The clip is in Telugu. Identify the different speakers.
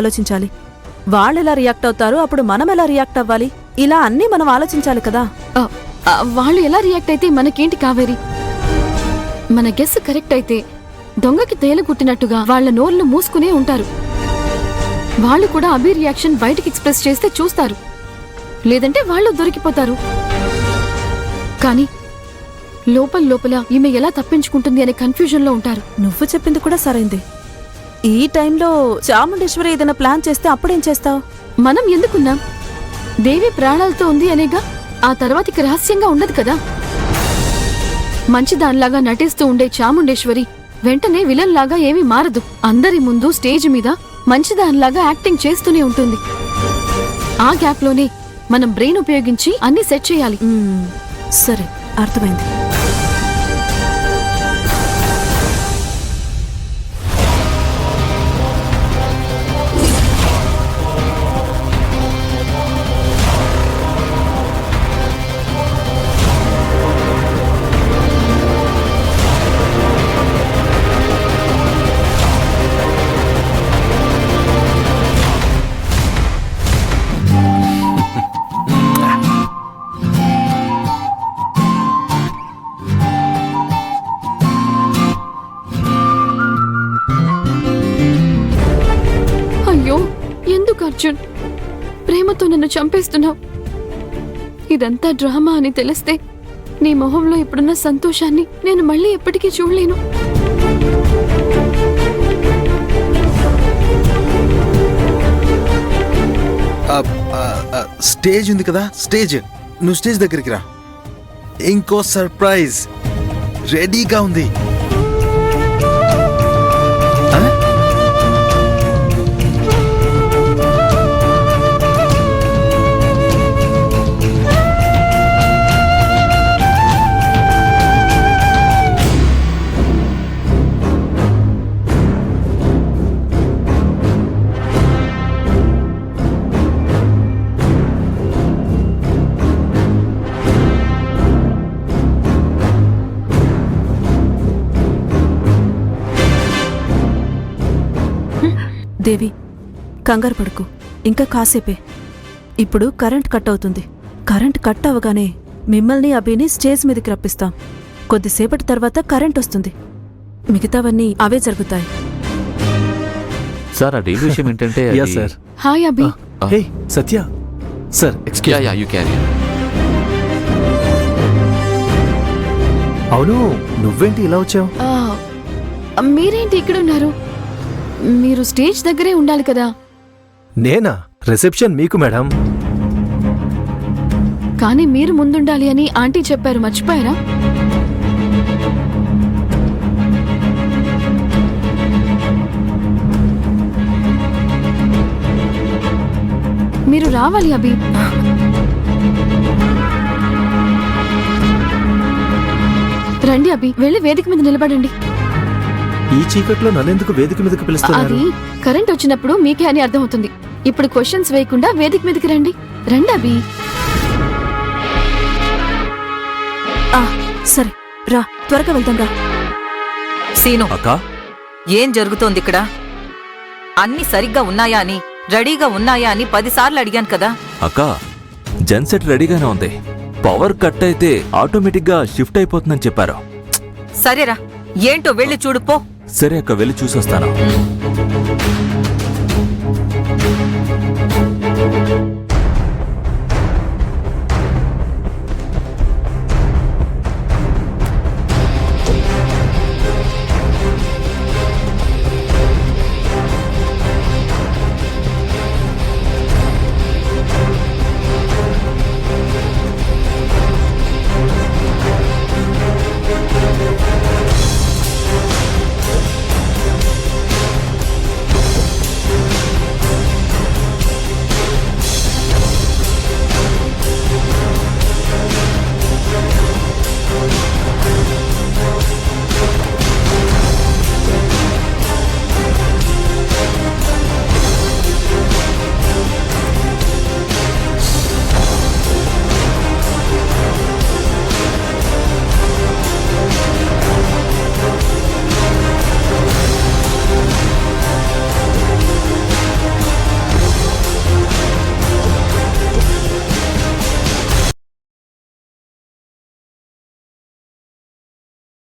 Speaker 1: ఆలోచించాలి. వాళ్ళెలా రియాక్ట్ అవుతారు, అప్పుడు మనం ఎలా రియాక్ట్ అవ్వాలి, ఇలా అన్నీ మనం ఆలోచించాలి కదా.
Speaker 2: వాళ్ళు ఎలా రియాక్ట్ అయితే మనకేంటి కావేరి? మన గెస్ కరెక్ట్ అయితే దొంగకి తేలు కుట్టినట్టుగా వాళ్ళ నోర్లు మూసుకునే ఉంటారు. వాళ్ళు కూడా అభి రియాక్షన్ బయటికి ఎక్స్ప్రెస్ చేస్తే చూస్తారు, లేదంటే వాళ్ళు దొరికిపోతారు. కానీ లోపల లోపల ఈమె ఎలా తప్పించుకుంటుంది అనే కన్ఫ్యూజన్ లో ఉంటారు.
Speaker 1: నువ్వు చెప్పింది కూడా సరైంది. ఈ టైంలో చాముండేశ్వరి ఏదైనా ప్లాన్ చేస్తే అప్పుడేం చేస్తావు?
Speaker 2: మనం ఎందుకున్నాం? దేవి ప్రాణాలతో ఉంది అనేగా. ఆ తర్వాతికి రహస్యంగా ఉండదు కదా. మంచిదానిలాగా నటిస్తూ ఉండే చాముండేశ్వరి వెంటనే విలన్ లాగా ఏమీ మారదు. అందరి ముందు స్టేజ్ మీద మంచిదానిలాగా యాక్టింగ్ చేస్తూనే ఉంటుంది. ఆ గ్యాప్ లోనే మనం బ్రెయిన్ ఉపయోగించి అన్ని సెట్ చేయాలి.
Speaker 1: సరే, అర్థమైంది.
Speaker 2: అయ్యో, ఎందుకు అర్జున్ ప్రేమతో నన్ను చంపేస్తున్నావు? ఇదంతా డ్రామా అని తెలిస్తే నీ మొహంలో ఇప్పుడున్న సంతోషాన్ని నేను మళ్ళీ ఎప్పటికీ చూడలేను.
Speaker 3: స్టేజ్ ఉంది కదా, నువ్వు స్టేజ్ దగ్గరికి రా. ఇంకో సర్ప్రైజ్ రెడీగా ఉంది.
Speaker 1: దేవి, కంగారు పడుకు. ఇంకా కాసేపే. ఇప్పుడు కరెంట్ కట్ అవుతుంది. కరెంట్ కట్ అవగానే మిమ్మల్ని అభిని స్టేజ్ మీదకి రప్పిస్తాం. కొద్దిసేపటి తర్వాత కరెంట్ వస్తుంది. మిగతావన్నీ అవే జరుగుతాయి.
Speaker 4: సార్, ఆ డీల్ విషయం ఏంటంటే
Speaker 2: హాయ్ అభి.
Speaker 5: హే సత్య సార్, అవును, నువ్వేంటి ఇలా వచ్చావు?
Speaker 2: మీరేంటి ఇక్కడ ఉన్నారు? మీరు స్టేజ్ దగ్గరే ఉండాలి కదా.
Speaker 5: నేనా? రిసెప్షన్ మీకు మేడం.
Speaker 2: కానీ మీరు ముందుండాలి అని ఆంటీ చెప్పారు, మర్చిపోయారా? మీరు రావాలి అభి. రండి అభి, వెళ్ళి వేదిక మీద నిలబడండి.
Speaker 5: ఈ చీకట్లో నన్నెందుకు వేదిక మీదకి పిలుస్తున్నారు?
Speaker 2: అది కరెంట్ వచ్చినప్పుడు మీకే అని అర్థం అవుతుంది. ఇప్పుడు క్వశ్చన్స్ వేయకుండా వేదిక మీదకి రండి. రండి అభి.
Speaker 1: సరే రా, త్వరగా వెళ్దాం రా.
Speaker 6: సీను,
Speaker 4: అక్క,
Speaker 6: ఏం జరుగుతోంది ఇక్కడ? అన్ని సరిగ్గా ఉన్నాయా అని, రెడీగా ఉన్నాయా అని 10 సార్లు అడిగాను కదా.
Speaker 4: అక్క, జెన్సెట్ రెడీగానే ఉంది. పవర్ కట్ అయితే ఆటోమేటిక్ గా షిఫ్ట్ అయిపోతుందని చెప్పారు.
Speaker 6: సరేరా, ఏంటో వెళ్ళి చూడు పో.
Speaker 4: సరే అక్క, వెళ్ళి చూసొస్తాను.